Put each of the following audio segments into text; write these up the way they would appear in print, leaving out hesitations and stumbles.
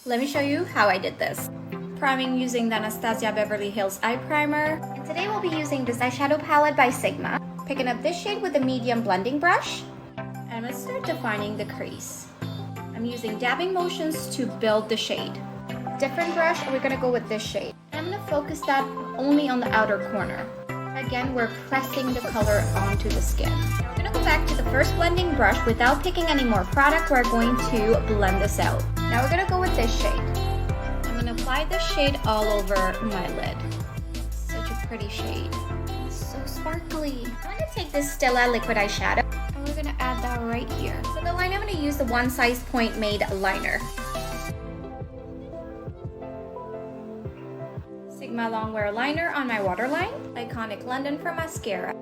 Let me show you how I did this. Priming using the Anastasia Beverly Hills Eye Primer. And today we'll be using this eyeshadow palette by Sigma. Picking up this shade with a medium blending brush. And I'm gonna start defining the crease. I'm using dabbing motions to build the shade. Different brush, we're gonna go with this shade. I'm gonna focus that only on the outer corner. Again, we're pressing the color onto the skin. Now we're gonna go back to the first blending brush without picking any more product. We're going to blend this out. Now we're gonna go with this shade. I'm gonna apply this shade all over my lid. Such a pretty shade. So sparkly. I'm gonna take this Stila liquid eyeshadow and we're gonna add that right here. For the line, I'm gonna use the One Size Point Made liner. Sigma Longwear liner on my waterline. Iconic London for mascara.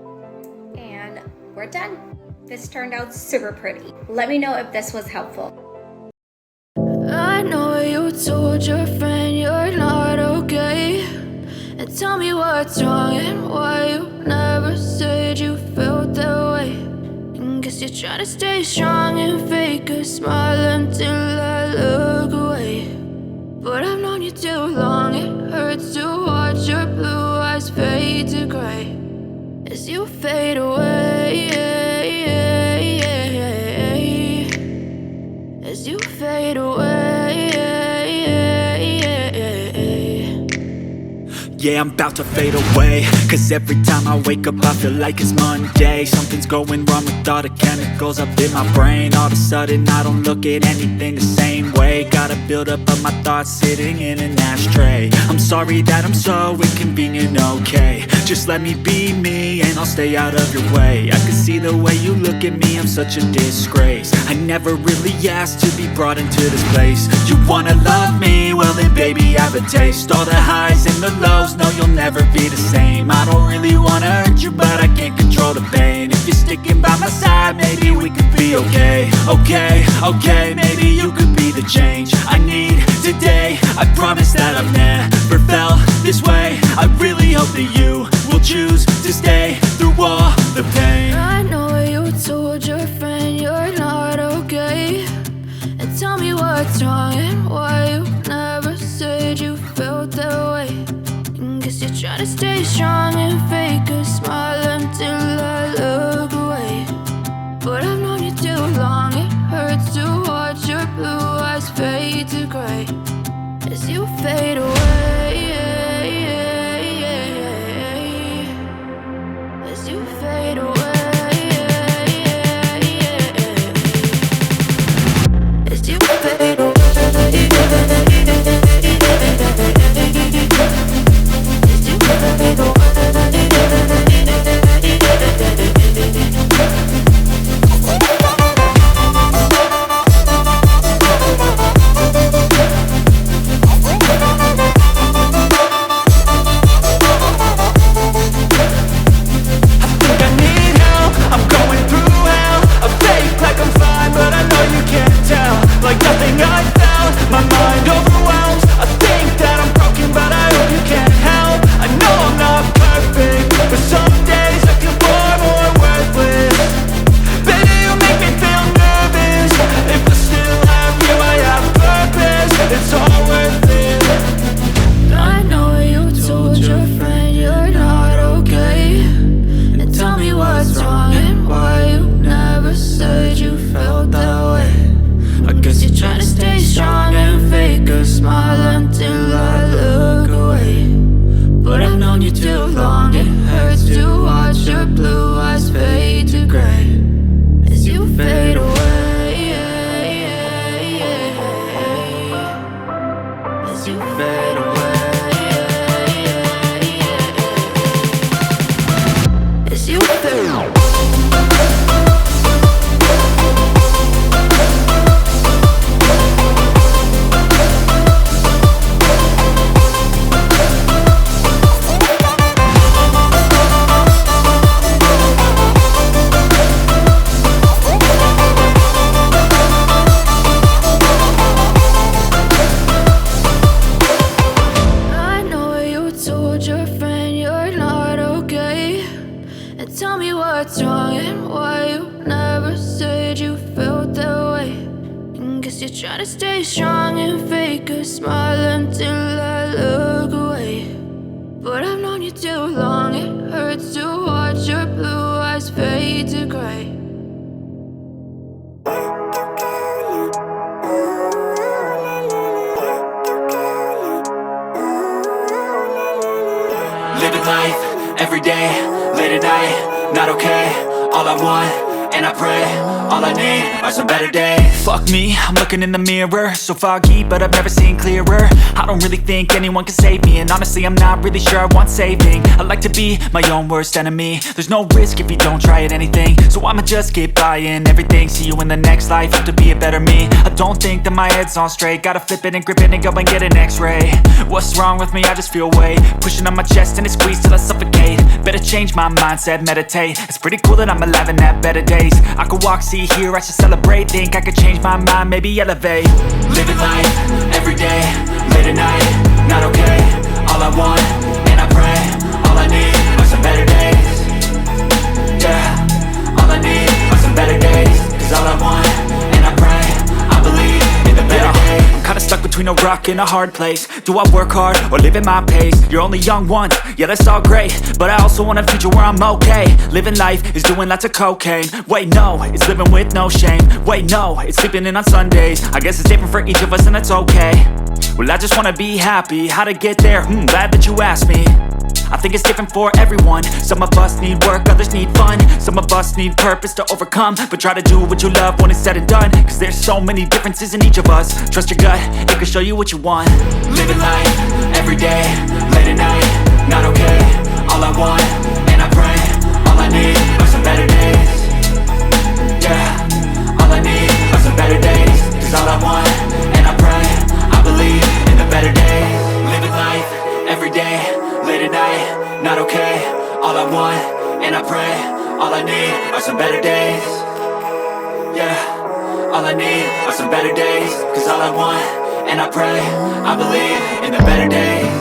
And we're done. This turned out super pretty. Let me know if this was helpful. I know you told your friend you're not okay, and tell me what's wrong and why you never said you felt that way. And guess you're trying to stay strong and fake a smile until I look away. But I've known you too long, it hurts to watch your blue eyes fade to gray as you fade away, as you fade away. Yeah, I'm about to fade away, cause every time I wake up I feel like it's Monday. Something's going wrong with all the chemicals up in my brain. All of a sudden I don't look at anything the same way. Got a buildup of my thoughts sitting in an ashtray. I'm sorry that I'm so inconvenient, okay. Just let me be me and I'll stay out of your way. I can see the way you look at me, I'm such a disgrace. I never really asked to be brought into this place. You wanna love me? Well then baby I have a taste. All the highs and the lows, no you'll never be the same. I don't really wanna hurt you but I can't control the pain. If you're sticking by my side maybe we could be okay. Okay, maybe you could be the change I need today. I promise that I've never felt this way. I really hope that you will choose to stay through all the pain. I know you told your friend you're not okay, and tell me what's wrong and why you never said you felt that way. And guess you're trying to stay strong and fake a smile until I look away. But I've known you too long, it hurts to watch your blue eyes fade to gray as you fade away, as you fade away, as you fade away. what's wrong and why you never said you felt that way. And guess you're trying to stay strong and fake it. smile until I look away. But I've known you too long, it hurts to watch your blue eyes fade to gray. Living life, every day, late at night, not okay. All I want, and I pray, all I need are some better days. Fuck me, I'm looking in the mirror, so foggy, but I've never seen clearer. I don't really think anyone can save me, and honestly I'm not really sure I want saving. I like to be my own worst enemy. There's no risk if you don't try at anything, so I'ma just keep buying everything. See you in the next life, have to be a better me. I don't think that my head's on straight, gotta flip it and grip it and go and get an x-ray. What's wrong with me? I just feel weight pushing on my chest and it squeezes till I suffocate. Better change my mindset, meditate. It's pretty cool that I'm alive and have better days. I could walk, see, hear, I should celebrate. Think I could change my mind, maybe elevate. Living life, every day, late at night, not okay. All I want, and I pray, all I need are some better days. Yeah, all I need are some better days. Cause all I want, and I pray, I believe in the better days. I'm kinda stuck between a rock and a hard place. Do I work hard or live at my pace? You're only young once, yeah that's all great, but I also want a future where I'm okay. Living life is doing lots of cocaine. Wait no, it's living with no shame. Wait no, it's sleeping in on Sundays. I guess it's different for each of us and that's okay. Well I just wanna be happy, how to get there? Glad that you asked me. I think it's different for everyone. Some of us need work, others need fun. Some of us need purpose to overcome. But try to do what you love when it's said and done. Cause there's so many differences in each of us. Trust your gut, it can show you what you want. Living life, every day, late at night, not okay. All I want, and I pray, all I need are some better days. Yeah, all I need are some better days. Cause all I want, and I pray, I believe in the better days. Living life, every day, late at night, not okay. All I want, and I pray, all I need are some better days. Yeah, all I need are some better days. Cause all I want, and I pray, I believe in the better days.